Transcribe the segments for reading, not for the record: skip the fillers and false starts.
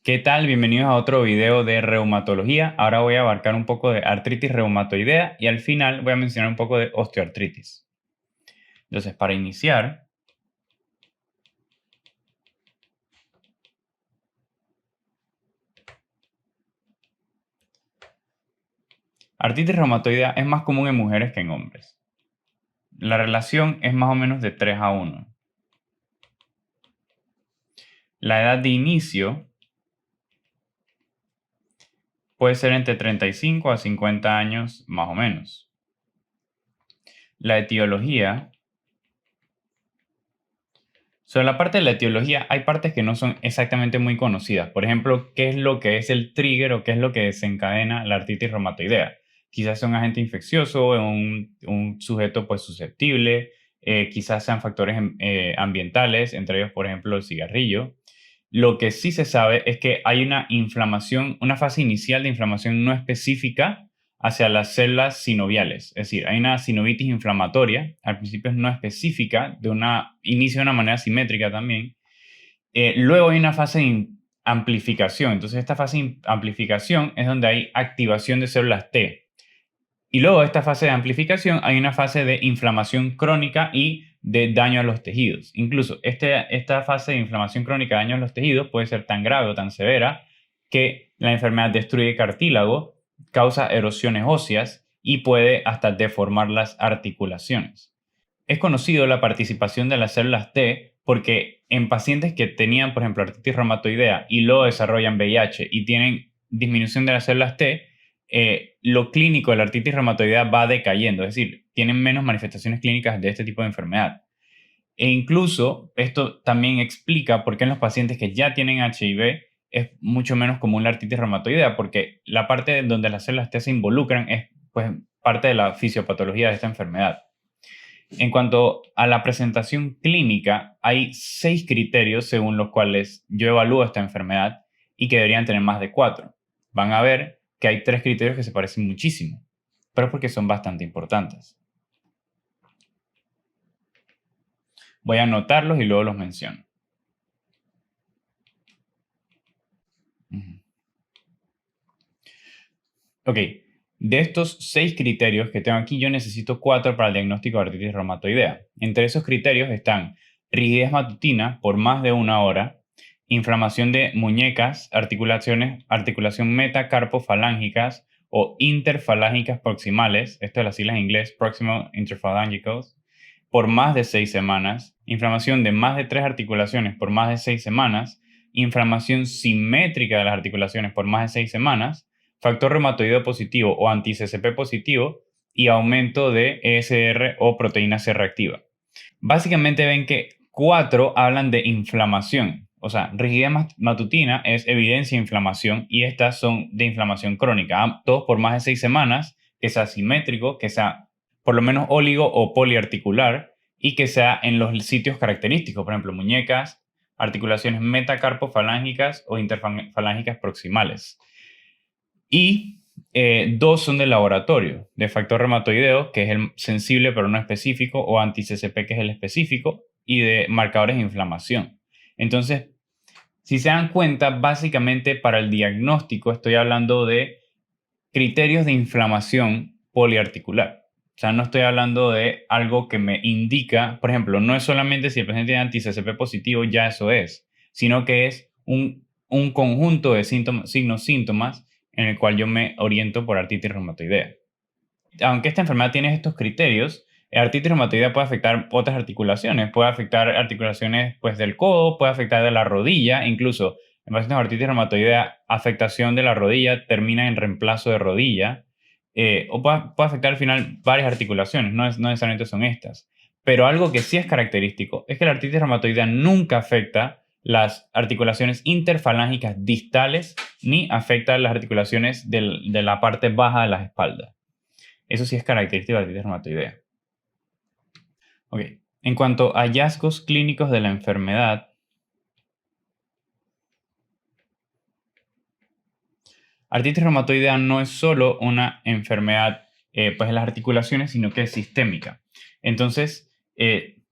¿Qué tal? Bienvenidos a otro video de reumatología. Ahora voy a abarcar un poco de artritis reumatoidea y al final voy a mencionar un poco de osteoartritis. Entonces, para iniciar, artritis reumatoidea es más común en mujeres que en hombres. La relación es más o menos de 3:1. La edad de inicio puede ser entre 35 a 50 años más o menos. La etiología. Sobre la parte de la etiología, hay partes que no son exactamente muy conocidas. Por ejemplo, ¿qué es lo que es el trigger o qué es lo que desencadena la artritis reumatoidea? Quizás sea un agente infeccioso, un sujeto pues susceptible, quizás sean factores ambientales, entre ellos, por ejemplo, el cigarrillo. Lo que sí se sabe es que hay una inflamación, una fase inicial de inflamación no específica hacia las células sinoviales. Es decir, hay una sinovitis inflamatoria, al principio es no específica, inicia de una manera simétrica también. Luego hay una fase de amplificación. Entonces, esta fase de amplificación es donde hay activación de células T. Y luego de esta fase de amplificación hay una fase de inflamación crónica y de daño a los tejidos. Incluso esta fase de inflamación crónica y daño a los tejidos puede ser tan grave o tan severa que la enfermedad destruye cartílago, causa erosiones óseas y puede hasta deformar las articulaciones. Es conocido la participación de las células T porque en pacientes que tenían, por ejemplo, artritis reumatoidea y luego desarrollan VIH y tienen disminución de las células T, lo clínico de la artritis reumatoidea va decayendo, es decir, tienen menos manifestaciones clínicas de este tipo de enfermedad. E incluso esto también explica por qué en los pacientes que ya tienen HIV es mucho menos común la artritis reumatoidea, porque la parte donde las células T se involucran es pues, parte de la fisiopatología de esta enfermedad. En cuanto a la presentación clínica, hay 6 criterios según los cuales yo evalúo esta enfermedad y que deberían tener más de 4. Van a ver que hay 3 criterios que se parecen muchísimo, pero es porque son bastante importantes. Voy a anotarlos y luego los menciono. Ok, de estos 6 criterios que tengo aquí, yo necesito 4 para el diagnóstico de artritis reumatoidea. Entre esos criterios están rigidez matutina por más de 1 hora, inflamación de muñecas, articulación metacarpofalángicas o interfalángicas proximales, esto es las siglas en inglés, proximal interphalangeals, por más de 6 semanas, inflamación de más de 3 articulaciones por más de 6 semanas, inflamación simétrica de las articulaciones por más de 6 semanas, factor reumatoideo positivo o anti-CCP positivo y aumento de ESR o proteína C reactiva. Básicamente ven que 4 hablan de inflamación. O sea, rigidez matutina es evidencia de inflamación y estas son de inflamación crónica. Todos por más de 6 semanas, que sea simétrico, que sea por lo menos oligo o poliarticular y que sea en los sitios característicos, por ejemplo, muñecas, articulaciones metacarpofalángicas o interfalángicas proximales. Y 2 son de laboratorio, de factor reumatoideo, que es el sensible pero no específico, o anti-CCP, que es el específico, y de marcadores de inflamación. Entonces, si se dan cuenta, básicamente para el diagnóstico estoy hablando de criterios de inflamación poliarticular. O sea, no estoy hablando de algo que me indica, por ejemplo, no es solamente si el paciente tiene anti-CCP positivo, ya eso es, sino que es un conjunto de signos, síntomas en el cual yo me oriento por artritis reumatoidea. Aunque esta enfermedad tiene estos criterios, la artritis reumatoidea puede afectar otras articulaciones, puede afectar articulaciones pues, del codo, puede afectar de la rodilla, incluso en pacientes con artritis reumatoidea, afectación de la rodilla termina en reemplazo de rodilla, o puede afectar al final varias articulaciones, no necesariamente son estas. Pero algo que sí es característico es que la artritis reumatoidea nunca afecta las articulaciones interfalángicas distales ni afecta las articulaciones de la parte baja de la espalda. Eso sí es característico de la artritis reumatoidea. Ok, en cuanto a hallazgos clínicos de la enfermedad, artritis reumatoidea no es solo una enfermedad pues en las articulaciones, sino que es sistémica. Entonces,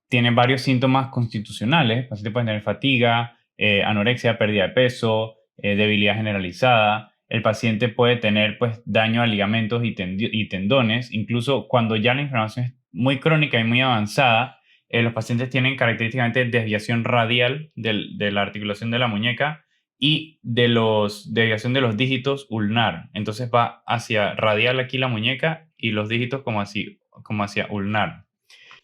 tiene varios síntomas constitucionales. El paciente puede tener fatiga, anorexia, pérdida de peso, debilidad generalizada. El paciente puede tener pues, daño a ligamentos y tendones. Incluso cuando ya la inflamación es muy crónica y muy avanzada, los pacientes tienen característicamente desviación radial de la articulación de la muñeca y desviación de los dígitos ulnar. Entonces va hacia radial aquí la muñeca y los dígitos como hacia ulnar.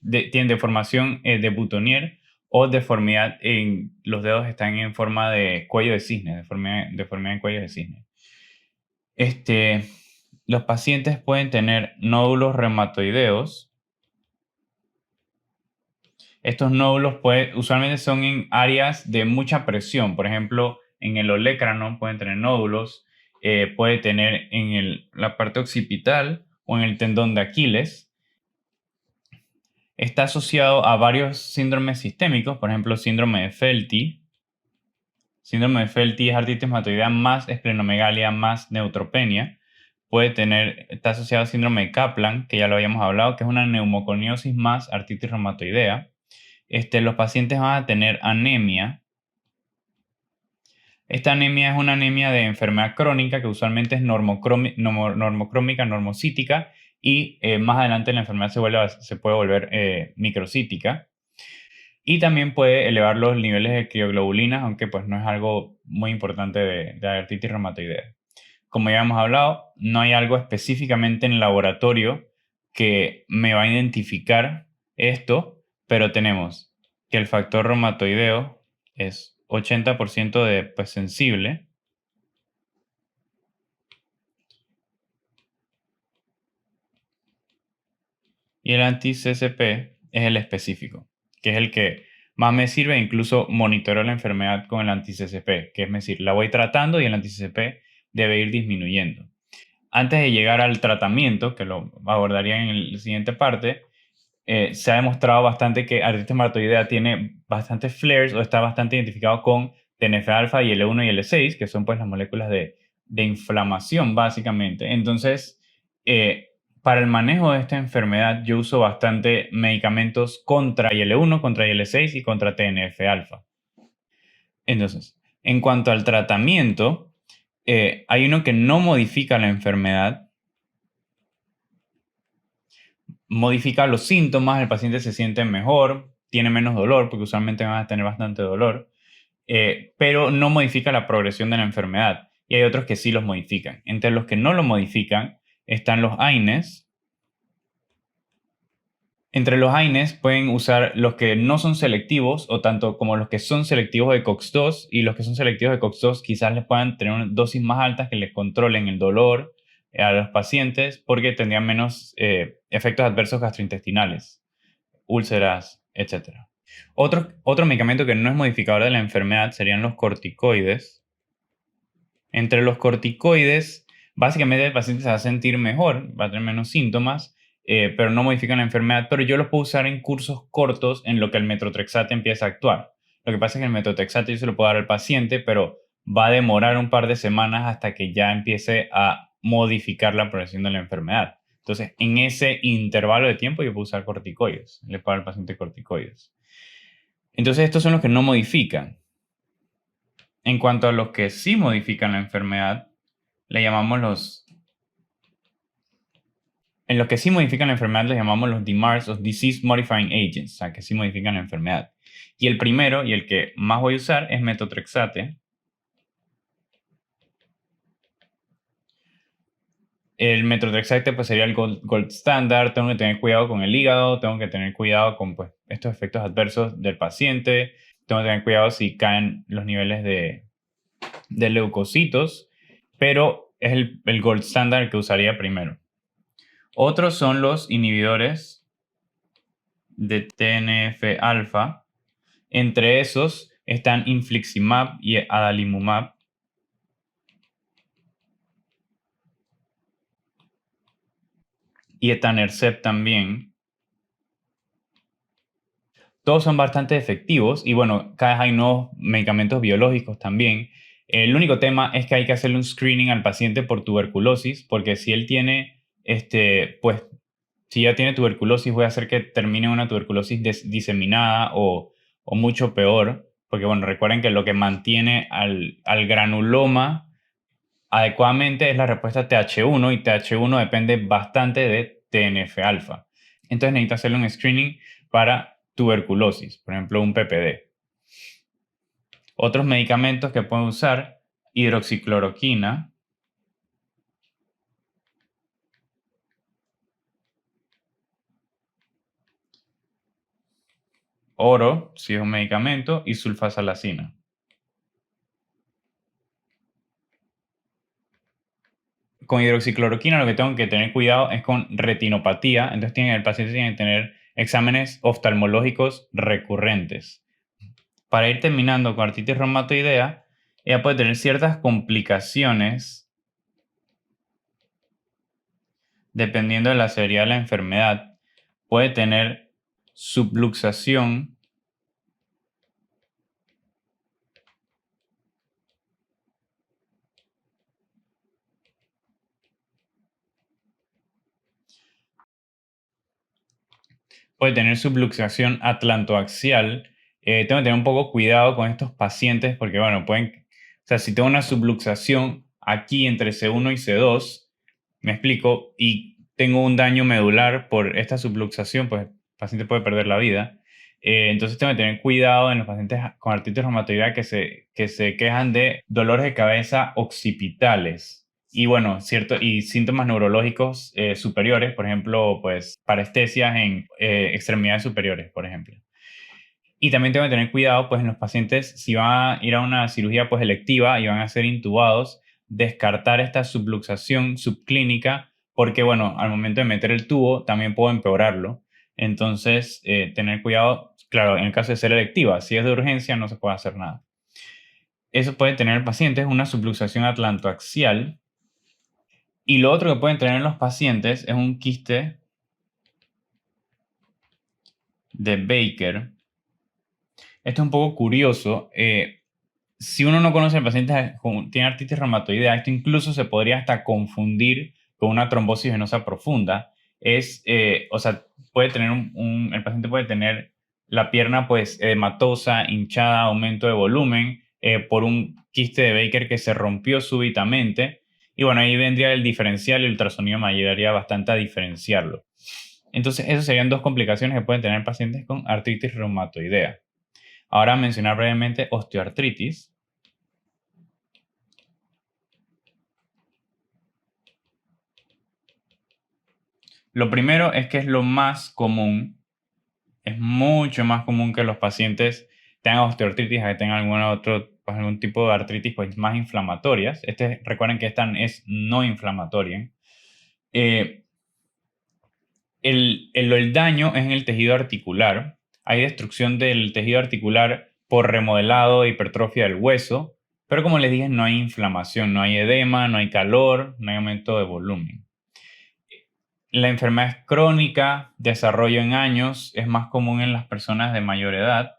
Tienen deformación de boutonniere o deformidad en los dedos están en forma de cuello de cisne, deformidad en cuello de cisne. Los pacientes pueden tener nódulos reumatoideos. Estos nódulos usualmente son en áreas de mucha presión. Por ejemplo, en el olecrano pueden tener nódulos. Puede tener en la parte occipital o en el tendón de Aquiles. Está asociado a varios síndromes sistémicos, por ejemplo, síndrome de Felty. Síndrome de Felty es artritis reumatoidea más esplenomegalia más neutropenia. Está asociado a síndrome de Kaplan, que ya lo habíamos hablado, que es una neumoconiosis más artritis reumatoidea. Los pacientes van a tener anemia. Esta anemia es una anemia de enfermedad crónica que usualmente es normocrómica, normocítica y más adelante la enfermedad se puede volver microcítica. Y también puede elevar los niveles de crioglobulinas, aunque pues no es algo muy importante de artritis reumatoidea. Como ya hemos hablado, no hay algo específicamente en el laboratorio que me va a identificar esto, pero tenemos que el factor reumatoideo es 80% sensible. Y el anti-CCP es el específico, que es el que más me sirve. Incluso monitoreo la enfermedad con el anti-CCP, que es decir, la voy tratando y el anti-CCP debe ir disminuyendo. Antes de llegar al tratamiento, que lo abordaría en la siguiente parte, se ha demostrado bastante que artritis reumatoidea tiene bastantes flares o está bastante identificado con TNF-alfa y L1 y L6, que son pues las moléculas de inflamación básicamente. Entonces, para el manejo de esta enfermedad yo uso bastante medicamentos contra IL-1, contra IL-6 y contra TNF-alfa. Entonces, en cuanto al tratamiento, hay uno que no modifica la enfermedad, modifica los síntomas, el paciente se siente mejor, tiene menos dolor, porque usualmente van a tener bastante dolor, pero no modifica la progresión de la enfermedad. Y hay otros que sí los modifican. Entre los que no lo modifican están los AINES. Entre los AINES pueden usar los que no son selectivos o tanto como los que son selectivos de COX-2, y los que son selectivos de COX-2 quizás les puedan tener una dosis más altas que les controlen el dolor a los pacientes porque tendrían menos efectos adversos gastrointestinales, úlceras, etc. Otro medicamento que no es modificador de la enfermedad serían los corticoides. Entre los corticoides, básicamente el paciente se va a sentir mejor, va a tener menos síntomas, pero no modifican la enfermedad, pero yo los puedo usar en cursos cortos en lo que el metotrexate empieza a actuar. Lo que pasa es que el metotrexate yo se lo puedo dar al paciente, pero va a demorar un par de semanas hasta que ya empiece a modificar la progresión de la enfermedad. Entonces, en ese intervalo de tiempo yo puedo usar corticoides, le puedo dar al paciente corticoides. Entonces, estos son los que no modifican. En cuanto a los que sí modifican la enfermedad, le llamamos en los que sí modifican la enfermedad les llamamos los DMARDs, los Disease Modifying Agents, o sea, que sí modifican la enfermedad. Y el primero, y el que más voy a usar, es metotrexate. El metotrexate pues, sería el gold standard. Tengo que tener cuidado con el hígado, tengo que tener cuidado con pues, estos efectos adversos del paciente, tengo que tener cuidado si caen los niveles de leucocitos, pero es el gold standard que usaría primero. Otros son los inhibidores de TNF-alfa. Entre esos están infliximab y adalimumab. Y etanercept también. Todos son bastante efectivos y bueno, cada vez hay nuevos medicamentos biológicos también. El único tema es que hay que hacerle un screening al paciente por tuberculosis, porque si él tiene, pues, si ya tiene tuberculosis, voy a hacer que termine una tuberculosis diseminada o mucho peor, porque bueno, recuerden que lo que mantiene al granuloma adecuadamente es la respuesta TH1 y TH1 depende bastante de TNF-alfa. Entonces necesita hacerle un screening para tuberculosis, por ejemplo un PPD. Otros medicamentos que pueden usar, hidroxicloroquina, oro, si es un medicamento, y sulfasalacina. Con hidroxicloroquina lo que tengo que tener cuidado es con retinopatía, entonces el paciente tiene que tener exámenes oftalmológicos recurrentes. Para ir terminando con artritis reumatoidea, ella puede tener ciertas complicaciones dependiendo de la severidad de la enfermedad. Puede tener subluxación, puede tener subluxación atlantoaxial. Tengo que tener un poco cuidado con estos pacientes porque, bueno, o sea, si tengo una subluxación aquí entre C1 y C2, me explico, y tengo un daño medular por esta subluxación, pues el paciente puede perder la vida. Entonces tengo que tener cuidado en los pacientes con artritis reumatoidea que se quejan de dolores de cabeza occipitales. Y bueno, y síntomas neurológicos superiores, por ejemplo, pues parestesias en extremidades superiores, por ejemplo. Y también tengo que tener cuidado, pues en los pacientes, si van a ir a una cirugía pues electiva y van a ser intubados, descartar esta subluxación subclínica, porque bueno, al momento de meter el tubo también puedo empeorarlo. Entonces, tener cuidado, claro, en el caso de ser electiva, si es de urgencia no se puede hacer nada. Eso puede tener el paciente es una subluxación atlantoaxial. Y lo otro que pueden tener los pacientes es un quiste de Baker. Esto es un poco curioso. Si uno no conoce al paciente que tiene artritis reumatoidea, esto incluso se podría hasta confundir con una trombosis venosa profunda. O sea, puede tener el paciente puede tener la pierna pues edematosa, hinchada, aumento de volumen por un quiste de Baker que se rompió súbitamente. Y bueno, ahí vendría el diferencial y el ultrasonido me ayudaría bastante a diferenciarlo. Entonces, esas serían dos complicaciones que pueden tener pacientes con artritis reumatoidea. Ahora mencionar brevemente osteoartritis. Lo primero es que es lo más común, es mucho más común que los pacientes tengan osteoartritis a que tengan algún tipo de artritis pues, más inflamatorias. Recuerden que esta es no inflamatoria. El daño es en el tejido articular. Hay destrucción del tejido articular por remodelado e hipertrofia del hueso, pero como les dije, no hay inflamación, no hay edema, no hay calor, no hay aumento de volumen. La enfermedad es crónica, desarrollo en años, es más común en las personas de mayor edad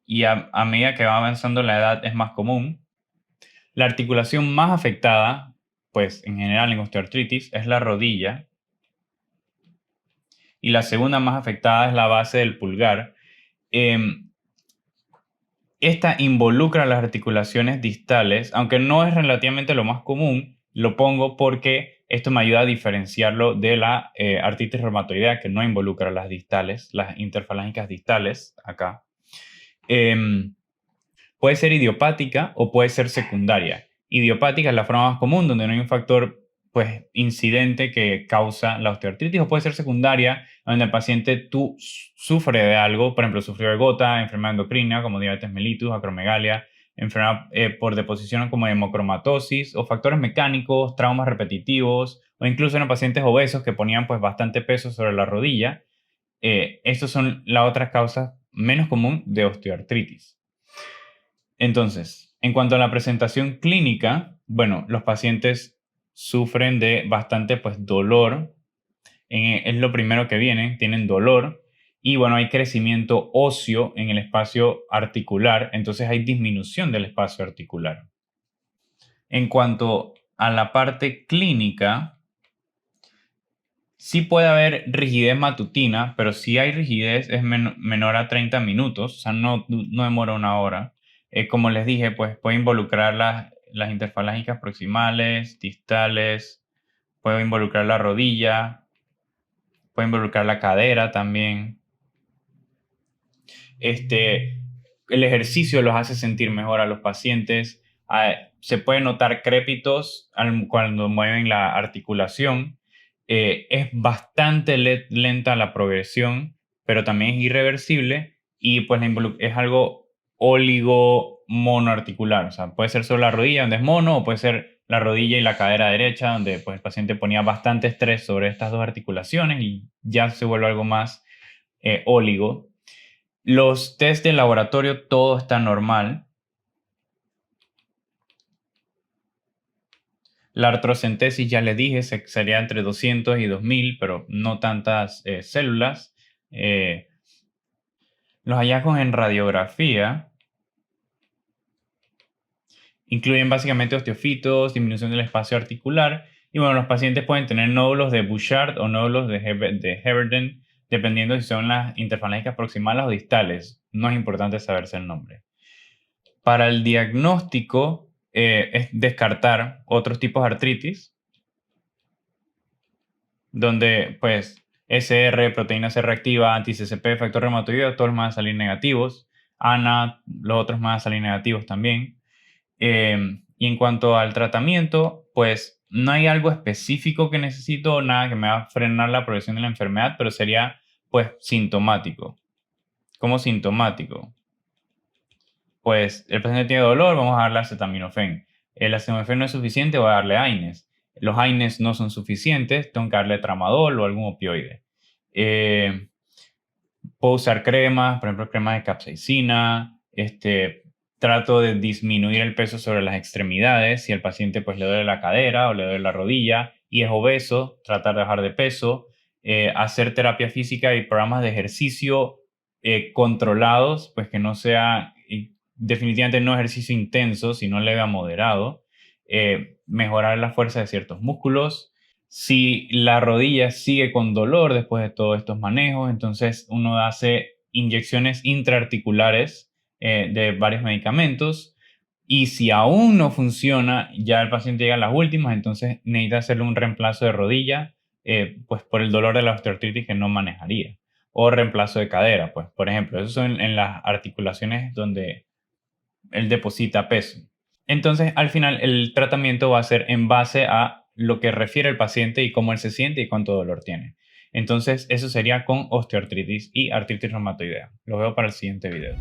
y a medida que va avanzando la edad es más común. La articulación más afectada, pues en general en osteoartritis, es la rodilla y la segunda más afectada es la base del pulgar. Esta involucra las articulaciones distales, aunque no es relativamente lo más común, lo pongo porque esto me ayuda a diferenciarlo de la artritis reumatoidea que no involucra las distales, las interfalángicas distales, acá. Puede ser idiopática o puede ser secundaria. Idiopática es la forma más común, donde no hay un factor pues, incidente que causa la osteoartritis, o puede ser secundaria, donde el paciente sufre de algo, por ejemplo, sufrió de gota, enfermedad endocrina como diabetes mellitus, acromegalia, enfermedad por deposición como hemocromatosis, o factores mecánicos, traumas repetitivos, o incluso en pacientes obesos que ponían pues, bastante peso sobre la rodilla. Estas son las otras causas menos común de osteoartritis. Entonces, en cuanto a la presentación clínica, bueno, los pacientes sufren de bastante pues, dolor. Es lo primero que viene, tienen dolor. Y bueno, hay crecimiento óseo en el espacio articular, entonces hay disminución del espacio articular. En cuanto a la parte clínica, Sí puede haber rigidez matutina, pero si hay rigidez es menor a 30 minutos, o sea, no demora una hora. Como les dije, pues puede involucrar las interfalángicas proximales, distales, puede involucrar la rodilla, puede involucrar la cadera también. El ejercicio los hace sentir mejor a los pacientes. Se puede notar crépitos cuando mueven la articulación. Es bastante lenta la progresión, pero también es irreversible y pues es algo oligo-monoarticular. O sea, puede ser solo la rodilla donde es mono o puede ser la rodilla y la cadera derecha donde pues, el paciente ponía bastante estrés sobre estas dos articulaciones y ya se vuelve algo más óligo. Los test de laboratorio, todo está normal. La artrocentesis, ya les dije, sería entre 200 y 2000, pero no tantas células. Los hallazgos en radiografía incluyen básicamente osteofitos, disminución del espacio articular, y bueno, los pacientes pueden tener nódulos de Bouchard o nódulos de Heberden, dependiendo si son las interfalángicas proximales o distales. No es importante saberse el nombre. Para el diagnóstico es descartar otros tipos de artritis, donde pues SR, proteína C reactiva, anti-CCP, factor reumatoideo, todos van a salir negativos. ANA, los otros van a salir negativos también. Y en cuanto al tratamiento, pues no hay algo específico que necesito, nada que me va a frenar la progresión de la enfermedad, pero sería pues sintomático. ¿Cómo sintomático? Pues el paciente tiene dolor, vamos a darle acetaminofén. El acetaminofén no es suficiente, voy a darle AINES. Los AINES no son suficientes, tengo que darle tramadol o algún opioide. Puedo usar cremas, por ejemplo, cremas de capsaicina. Trato de disminuir el peso sobre las extremidades. Si el paciente pues le duele la cadera o le duele la rodilla y es obeso, tratar de bajar de peso. Hacer terapia física y programas de ejercicio controlados, pues que no sea definitivamente no ejercicio intenso, sino leve a moderado. Mejorar la fuerza de ciertos músculos. Si la rodilla sigue con dolor después de todos estos manejos, entonces uno hace inyecciones intraarticulares de varios medicamentos. Y si aún no funciona, ya el paciente llega a las últimas, entonces necesita hacerle un reemplazo de rodilla, pues por el dolor de la osteoartritis que no manejaría. O reemplazo de cadera, pues por ejemplo, eso son en las articulaciones donde él deposita peso. Entonces, al final, el tratamiento va a ser en base a lo que refiere el paciente y cómo él se siente y cuánto dolor tiene. Entonces, eso sería con osteoartritis y artritis reumatoidea. Lo veo para el siguiente video.